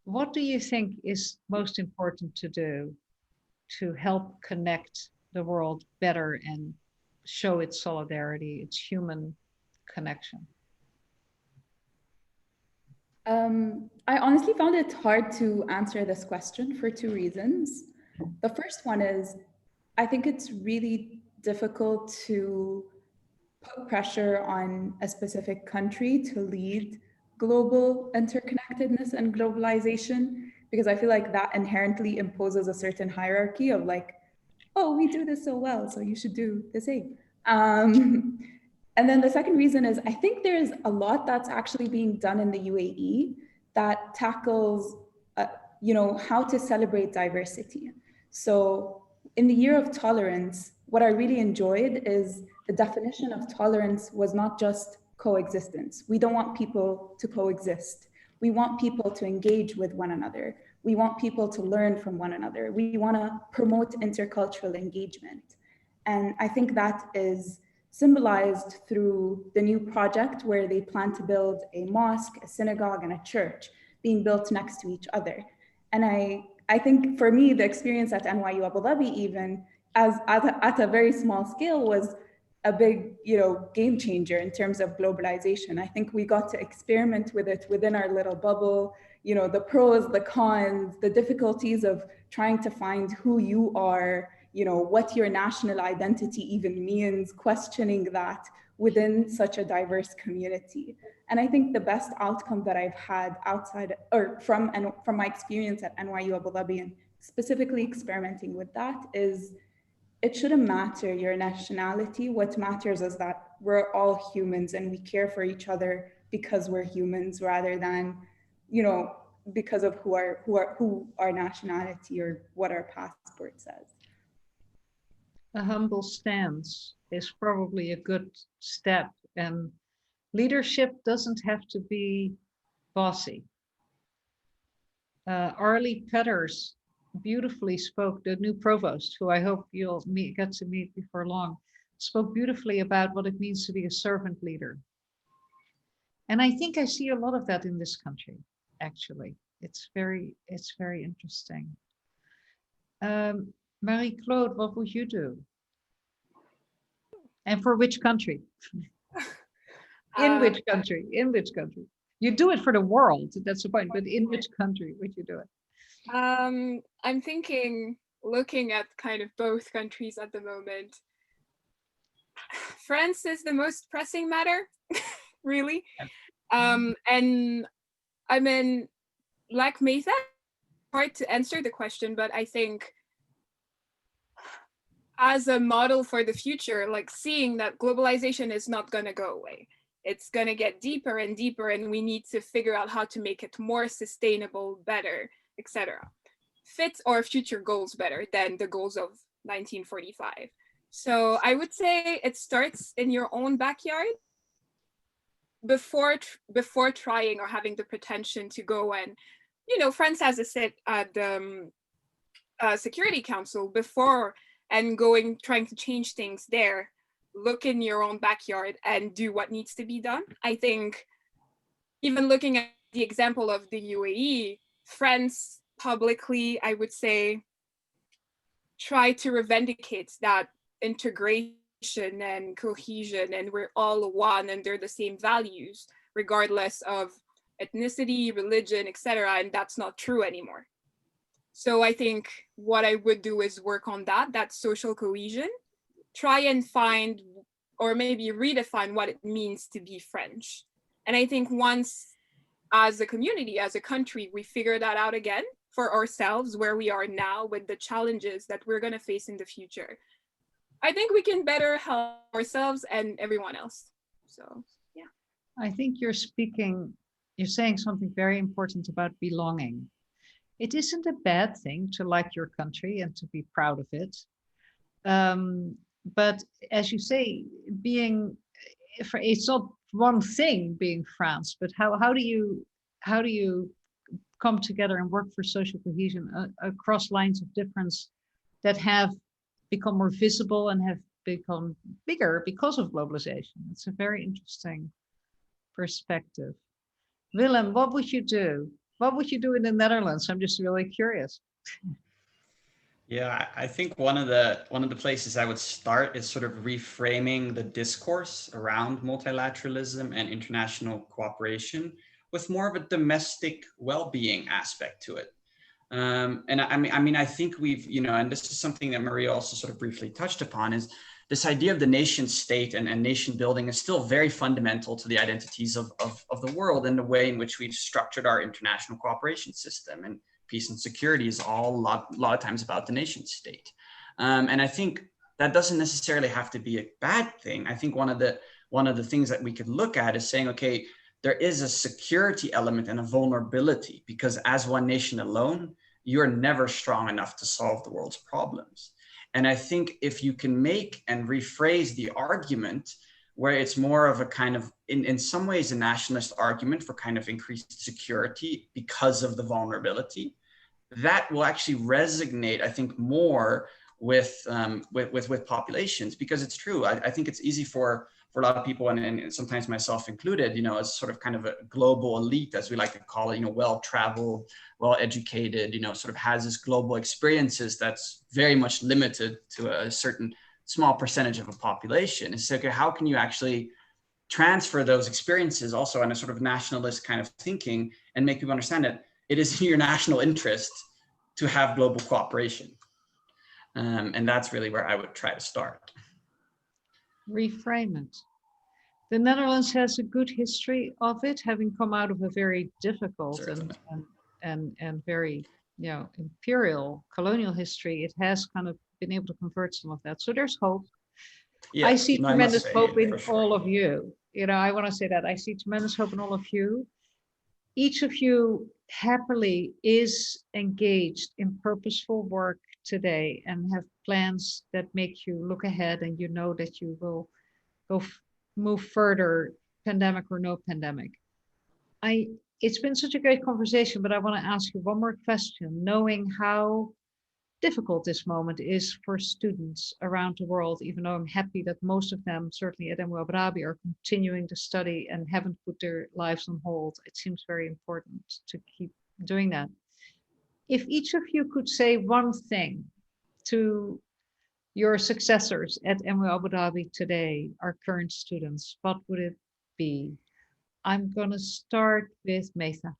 what do you think is most important to do to help connect the world better and show its solidarity, its human connection? I honestly found it hard to answer this question for two reasons. The first one is, I think it's really difficult to put pressure on a specific country to lead global interconnectedness and globalization, because I feel like that inherently imposes a certain hierarchy of like, oh, we do this so well, so you should do the same. And then the second reason is I think there's a lot that's actually being done in the UAE that tackles, how to celebrate diversity. So in the Year of Tolerance, what I really enjoyed is the definition of tolerance was not just coexistence. We don't want people to coexist. We want people to engage with one another. We want people to learn from one another. We want to promote intercultural engagement. And I think that is symbolized through the new project where they plan to build a mosque, a synagogue, and a church being built next to each other. And I think for me, the experience at NYU Abu Dhabi, even at a very small scale, was a big, game changer in terms of globalization. I think we got to experiment with it within our little bubble, the pros, the cons, the difficulties of trying to find who you are, what your national identity even means, questioning that within such a diverse community. And I think the best outcome that I've had outside or from my experience at NYU Abu Dhabi, and specifically experimenting with that, is it shouldn't matter your nationality. What matters is that we're all humans and we care for each other because we're humans, rather than, because of who our nationality or what our passport says. A humble stance is probably a good step, and leadership doesn't have to be bossy. Arlie Petters beautifully spoke, the new provost, who I hope you'll get to meet before long, spoke beautifully about what it means to be a servant leader. And I think I see a lot of that in this country, actually. It's very interesting. Marie-Claude, what would you do? And for which country? In which country? In which country? You do it for the world, that's the point, but in which country would you do it? I'm thinking, looking at kind of both countries at the moment. France is the most pressing matter, really. And I mean, like Metha, hard to answer the question, but I think as a model for the future, like seeing that globalization is not going to go away. it's going to get deeper and deeper, and we need to figure out how to make it more sustainable, better, etc. Fits our future goals better than the goals of 1945. So I would say it starts in your own backyard before trying or having the pretension to go and, France has a sit at the Security Council before and trying to change things there. Look in your own backyard and do what needs to be done. I think even looking at the example of the UAE, France publicly, I would say, try to reivindicate that integration and cohesion, and we're all one under the same values, regardless of ethnicity, religion, etc. And that's not true anymore. So I think what I would do is work on that social cohesion, try and find, or maybe redefine what it means to be French. And I think once, as a community, as a country, we figure that out again for ourselves, where we are now with the challenges that we're going to face in the future, I think we can better help ourselves and everyone else. So, yeah. I think you're saying something very important about belonging. It isn't a bad thing to like your country and to be proud of it. But as you say, it's not one thing being France, but how do you come together and work for social cohesion across lines of difference that have become more visible and have become bigger because of globalization? It's a very interesting perspective. Willem, what would you do? What would you do in the Netherlands? I'm just really curious. Yeah, I think one of the places I would start is sort of reframing the discourse around multilateralism and international cooperation with more of a domestic well-being aspect to it. And I mean, I think we've, and this is something that Maria also sort of briefly touched upon, is this idea of the nation state and nation building is still very fundamental to the identities of the world and the way in which we've structured our international cooperation system. And peace and security is all a lot of times about the nation state. And I think that doesn't necessarily have to be a bad thing. I think one of the things that we could look at is saying, okay, there is a security element and a vulnerability, because as one nation alone, you're never strong enough to solve the world's problems. And I think if you can make and rephrase the argument where it's more of a kind of, in some ways, a nationalist argument for kind of increased security because of the vulnerability, that will actually resonate, I think, more with populations, because it's true. I think it's easy for a lot of people, and sometimes myself included, as sort of kind of a global elite, as we like to call it, well-traveled, well-educated, sort of has this global experiences that's very much limited to a certain small percentage of a population. And so, okay, how can you actually transfer those experiences also on a sort of nationalist kind of thinking and make people understand that it is in your national interest to have global cooperation? And that's really where I would try to start. Reframe it. The Netherlands has a good history of it, having come out of a very difficult and very imperial colonial history. It has kind of been able to convert some of that. So there's hope. Yeah, I see tremendous hope in all of you. I want to say that I see tremendous hope in all of you. Each of you happily is engaged in purposeful work today and have plans that make you look ahead, and that you will move further, pandemic or no pandemic. It's been such a great conversation, but I want to ask you one more question, knowing how difficult this moment is for students around the world, even though I'm happy that most of them, certainly at NWU Abu Dhabi, are continuing to study and haven't put their lives on hold. It seems very important to keep doing that. If each of you could say one thing to your successors at NWU Abu Dhabi today, our current students, what would it be? I'm going to start with Metha.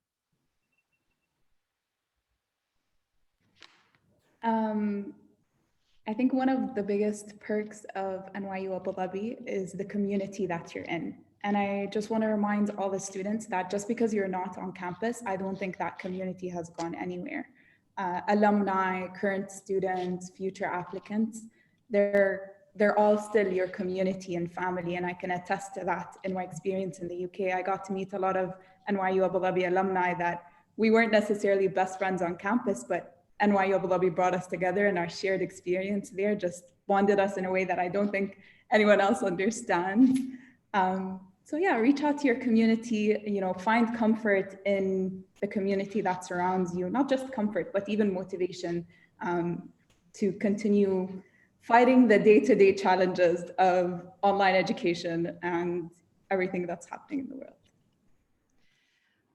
I think one of the biggest perks of NYU Abu Dhabi is the community that you're in. And I just want to remind all the students that just because you're not on campus, I don't think that community has gone anywhere. Alumni, current students, future applicants, they're they're all still your community and family. And I can attest to that in my experience in the UK. I got to meet a lot of NYU Abu Dhabi alumni that we weren't necessarily best friends on campus, but NYU Abu Dhabi brought us together, and our shared experience there just bonded us in a way that I don't think anyone else understands. So yeah, reach out to your community, find comfort in the community that surrounds you, not just comfort, but even motivation to continue fighting the day-to-day challenges of online education and everything that's happening in the world.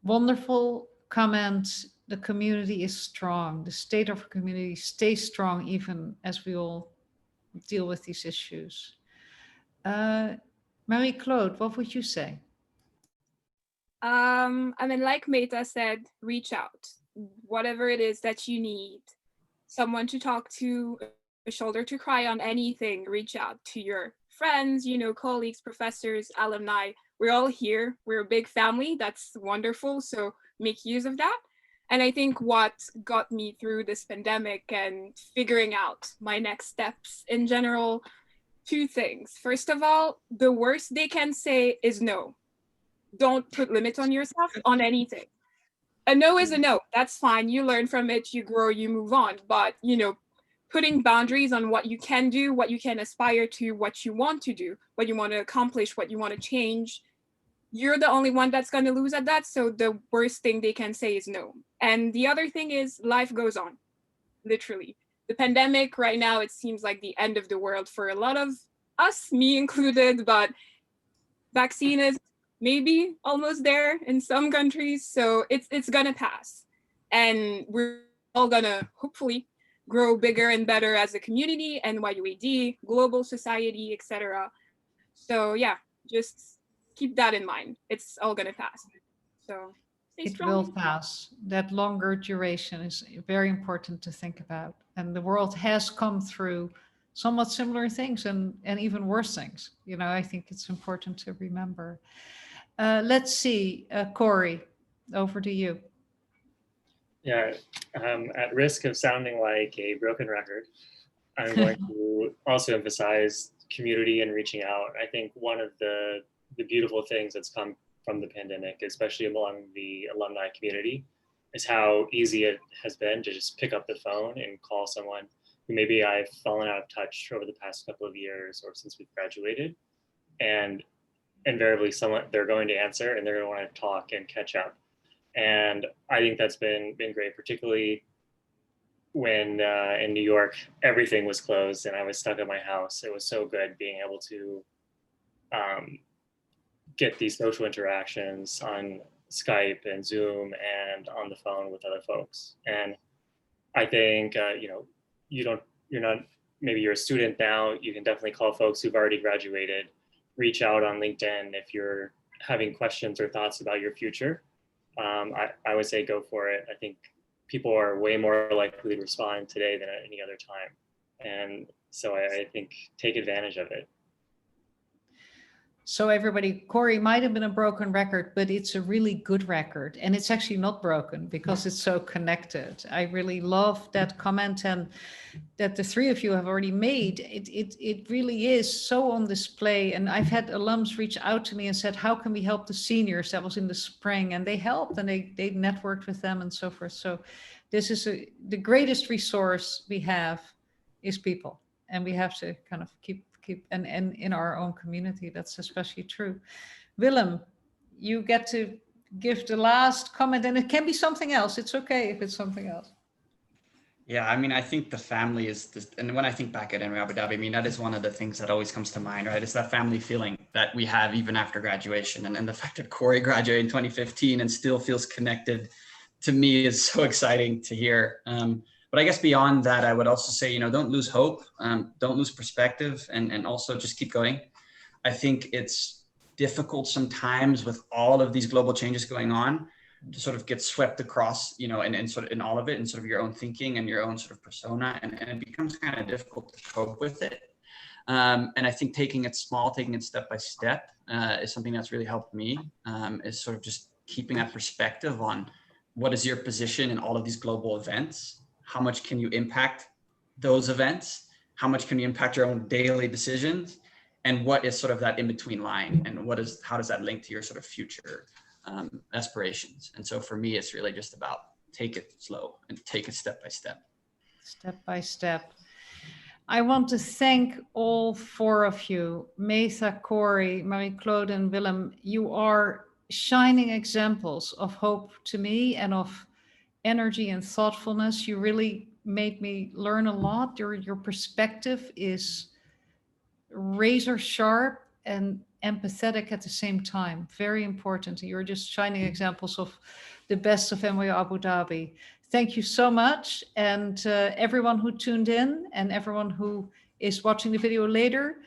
Wonderful comment. The community is strong. The state of our community stays strong even as we all deal with these issues. Marie-Claude, what would you say? I mean, like Meta said, reach out. Whatever it is that you need, someone to talk to, a shoulder to cry on, anything, reach out to your friends, colleagues, professors, alumni. We're all here. We're a big family. That's wonderful. So make use of that. And I think what got me through this pandemic and figuring out my next steps in general, two things. First of all, the worst they can say is no. Don't put limits on yourself on anything. A no is a no. That's fine. You learn from it, you grow, you move on. But, putting boundaries on what you can do, what you can aspire to, what you want to do, what you want to accomplish, what you want to change, you're the only one that's going to lose at that. So the worst thing they can say is no. And the other thing is life goes on, literally. The pandemic right now, it seems like the end of the world for a lot of us, me included, but vaccine is maybe almost there in some countries. So it's going to pass. And we're all going to hopefully grow bigger and better as a community, NYUAD, global society, etc. So yeah, just keep that in mind. It's all gonna pass. So stay It strong. will pass. That longer duration is very important to think about. And the world has come through somewhat similar things and even worse things. I think it's important to remember. Let's see, Corey, over to you. Yeah, at risk of sounding like a broken record, I'm going to also emphasize community and reaching out. I think one of the beautiful things that's come from the pandemic, especially among the alumni community, is how easy it has been to just pick up the phone and call someone who maybe I've fallen out of touch over the past couple of years or since we've graduated. And invariably they're going to answer and they're going to want to talk and catch up. And I think that's been great, particularly when in New York, everything was closed and I was stuck at my house. It was so good being able to get these social interactions on Skype and Zoom and on the phone with other folks. And I think, maybe you're a student now, you can definitely call folks who've already graduated, reach out on LinkedIn if you're having questions or thoughts about your future. I would say go for it. I think people are way more likely to respond today than at any other time. And so I think take advantage of it. So everybody, Corey might have been a broken record, but it's a really good record. And it's actually not broken because it's so connected. I really love that comment and that the three of you have already made. It really is so on display. And I've had alums reach out to me and said, how can we help the seniors? That was in the spring, and they helped and they networked with them and so forth. So this is the greatest resource we have is people. And we have to kind of keep and in our own community, that's especially true. Willem, you get to give the last comment, and it can be something else. It's okay if it's something else. Yeah, I think the family is this, and when I think back at NYU Abu Dhabi, that is one of the things that always comes to mind, right? It's that family feeling that we have even after graduation. And the fact that Corey graduated in 2015 and still feels connected to me is so exciting to hear. But I guess beyond that, I would also say, don't lose hope, don't lose perspective, and also just keep going. I think it's difficult sometimes with all of these global changes going on to sort of get swept across, and sort of in all of it and sort of your own thinking and your own sort of persona. And it becomes kind of difficult to cope with it. And I think taking it small, taking it step by step is something that's really helped me, is sort of just keeping that perspective on what is your position in all of these global events. How much can you impact those events? how much can we impact our own daily decisions, and what is sort of that in-between line, and how does that link to your sort of future aspirations? And so for me, it's really just about take it slow and take it step by step. Step by step. I want to thank all four of you, Mesa, Corey, Marie-Claude, and Willem. You are shining examples of hope to me and of energy and thoughtfulness. You really made me learn a lot. Your perspective is razor sharp and empathetic at the same time. Very important. You're just shining examples of the best of NYU Abu Dhabi. Thank you so much. And everyone who tuned in and everyone who is watching the video later,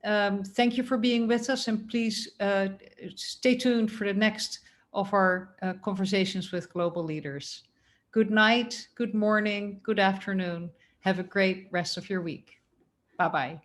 thank you for being with us. And please stay tuned for the next of our conversations with global leaders. Good night, good morning, good afternoon. Have a great rest of your week. Bye-bye.